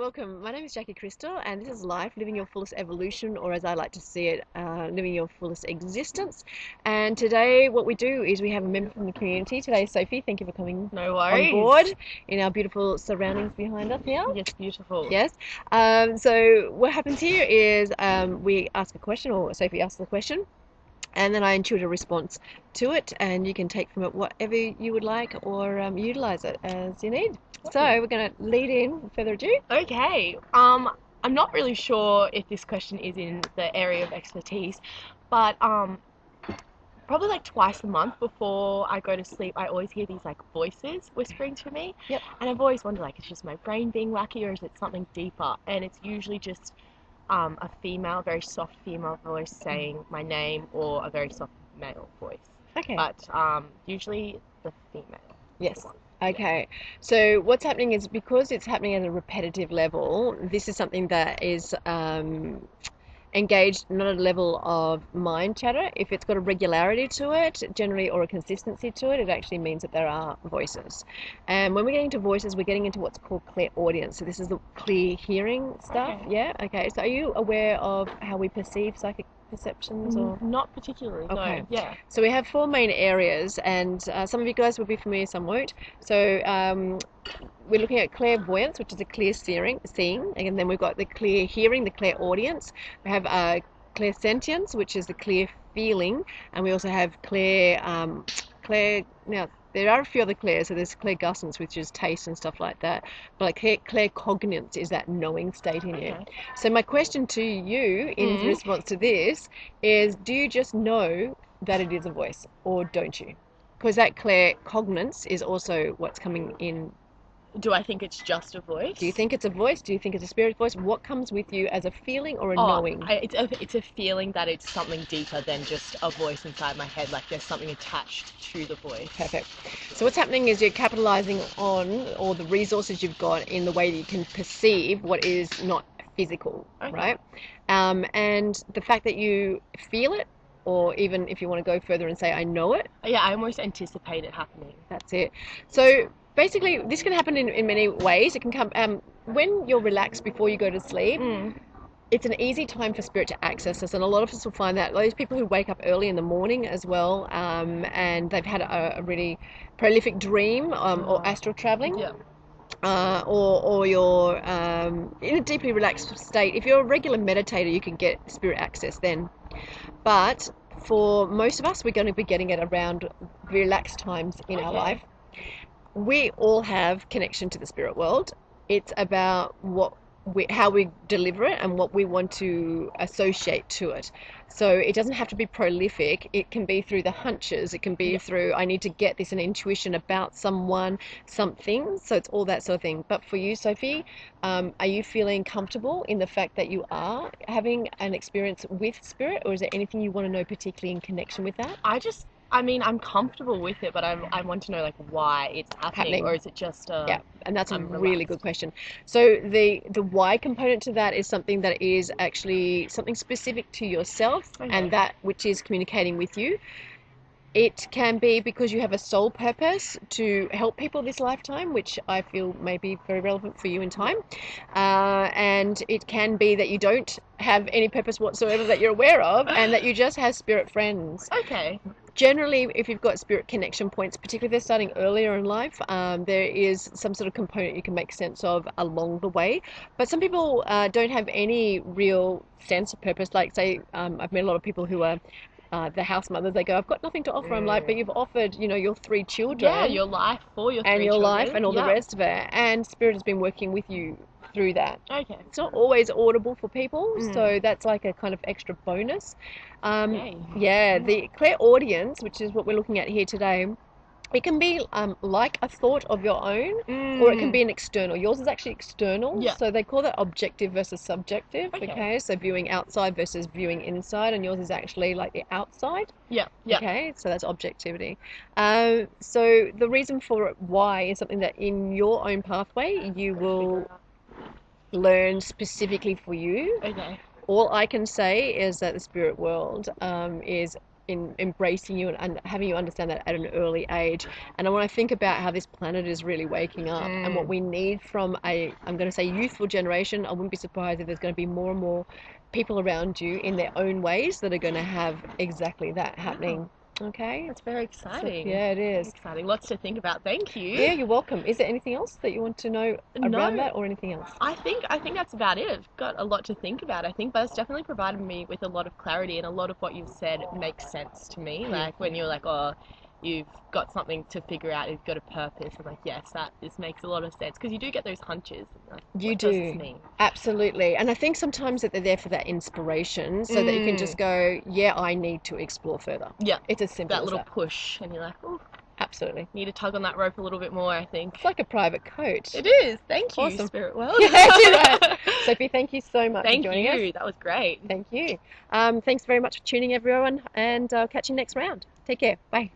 welcome. My name is Jacqui Krystal, and this is Life, Living Your Fullest Evolution, or as I like to see it, living your fullest existence. And today, what we do is we have a member from the community. Today, Sophie, thank you for coming No on worries. board in our beautiful surroundings behind us now. Yes, beautiful. Yes. So what happens here is we ask a question, or Sophie asks the question, and then I intuit a response to it, and you can take from it whatever you would like, or utilize it as you need. So we're going to lead in, without further ado. Okay. I'm not really sure if this question is in the area of expertise, but probably like twice a month before I go to sleep, I always hear these like voices whispering to me. Yep. And I've always wondered, like, it's just my brain being wacky, or is it something deeper? And it's usually just a female, very soft female voice saying my name, or a very soft male voice. Okay. But usually the female. Yes. One. Okay. So what's happening is, because it's happening at a repetitive level, this is something that is engaged not at a level of mind chatter. If it's got a regularity to it, generally, or a consistency to it, it actually means that there are voices. And when we're getting into voices, we're getting into what's called clairaudience. So this is the clear hearing stuff. Okay. Yeah. Okay. So are you aware of how we perceive psychic perceptions, or? Not particularly, Okay. no. Yeah. So we have four main areas, and some of you guys will be familiar, some won't. So we're looking at clairvoyance, which is a clear seeing, and then we've got the clear hearing, the clairaudience. We have clairsentience, which is the clear feeling, and we also have clair. Now there are a few other clairs. So there's clairgustance, which is taste and stuff like that. But like claircognizance is that knowing state in you. Okay. So my question to you in response to this is, do you just know that it is a voice, or don't you? Because that claircognizance is also what's coming in. Do I think it's just a voice? Do you think it's a voice? Do you think it's a spirit voice? What comes with you as a feeling or a knowing? It's a feeling that it's something deeper than just a voice inside my head. Like there's something attached to the voice. Perfect. So what's happening is you're capitalizing on all the resources you've got in the way that you can perceive what is not physical, Okay. right? And the fact that you feel it, or even if you want to go further and say, I know it. Yeah, I almost anticipate it happening. That's it. So basically, this can happen in many ways. It can come when you're relaxed before you go to sleep. It's an easy time for spirit to access us, and a lot of us will find that those people who wake up early in the morning as well, and they've had a really prolific dream, or astral traveling. Yeah. Or you're in a deeply relaxed state. If you're a regular meditator, you can get spirit access then. But for most of us, we're going to be getting it around relaxed times in our life. We all have connection to the spirit world. It's about how we deliver it and what we want to associate to it. So it doesn't have to be prolific. It can be through the hunches. It can be through, I need to get this, an intuition about someone, something. So it's all that sort of thing. But for you, Sophie, are you feeling comfortable in the fact that you are having an experience with spirit, or is there anything you want to know particularly in connection with that? I'm comfortable with it, but I want to know, like, why it's happening. Or is it just yeah, and that's a really good question. So the why component to that is something that is actually something specific to yourself, and that which is communicating with you. It can be because you have a soul purpose to help people this lifetime, which I feel may be very relevant for you in time. And it can be that you don't have any purpose whatsoever that you're aware of, and that you just have spirit friends. Okay. Generally, if you've got spirit connection points, particularly if they're starting earlier in life, there is some sort of component you can make sense of along the way. But some people don't have any real sense of purpose. Like, say, I've met a lot of people who are the house mothers. They go, I've got nothing to offer. I'm like, but you've offered, your 3 children. Yeah, your life for your 3 and your children. life and all the rest of it. And spirit has been working with you through that. Okay. It's not always audible for people, so that's like a kind of extra bonus. Yeah, the clairaudience, which is what we're looking at here today, it can be like a thought of your own, or it can be an external. Yours is actually external, so they call that objective versus subjective. Okay, so viewing outside versus viewing inside, and yours is actually like the outside. Yeah. Okay, so that's objectivity. So the reason for why is something that in your own pathway you will learn specifically for you. Okay. All I can say is that the spirit world is in embracing you and having you understand that at an early age. And when I think about how this planet is really waking up and what we need from I'm going to say youthful generation, I wouldn't be surprised if there's going to be more and more people around you in their own ways that are going to have exactly that happening. Okay. That's very exciting. So, yeah, it is. Exciting. Lots to think about. Thank you. Yeah, you're welcome. Is there anything else that you want to know around that, or anything else? I think that's about it. I've got a lot to think about, I think, but it's definitely provided me with a lot of clarity, and a lot of what you've said makes sense to me. Like when you're like, oh, you've got something to figure out, you've got a purpose. I'm like, yes, this makes a lot of sense, because you do get those hunches. Like, You what does do. this mean? Absolutely. And I think sometimes that they're there for that inspiration so that you can just go, yeah, I need to explore further. Yeah. It's as simple That as little that. push, and you're like, oh, Absolutely. need to tug on that rope a little bit more, I think. It's like a private coach. It is. Thank you, Awesome. Spirit World. Yeah, right. Sophie, thank you so much Thank for joining you. us. That was great. Thank you. Thanks very much for tuning, everyone, and I'll catch you next round. Take care. Bye.